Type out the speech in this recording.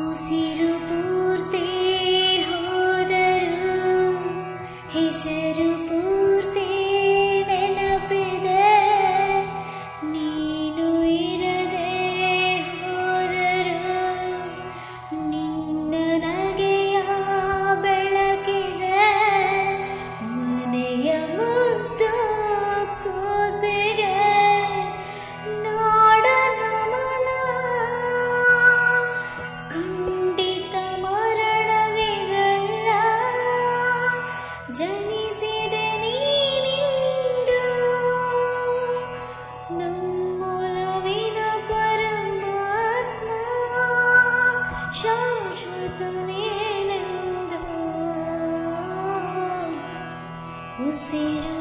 ಉಸಿರು ಪೂರ್ತಿ ಹೋದರು ಹೆಸರು ಪೂರ್ತಿ ನೆನಪಿದೆ ನೀನು ಇರದೆ ಹೋದರು ನಿನ್ನ ನಗೆಯ ಬೆಳಕಿದೆ ಮನೆಯ ಮುದ್ದು ಕೂಸಿಗೆ ನಾಡ ನಮನ ಖಂಡಿತ ಮರಣವಿರಲ್ಲ ಜನಿಸಿದೆ ನೀನಿಂದು ನಮ್ಮೊಲವಿನ ಪರಮಾತ್ಮ ಶಾಶ್ವತ ನೀನೆಂದು ಉಸಿರು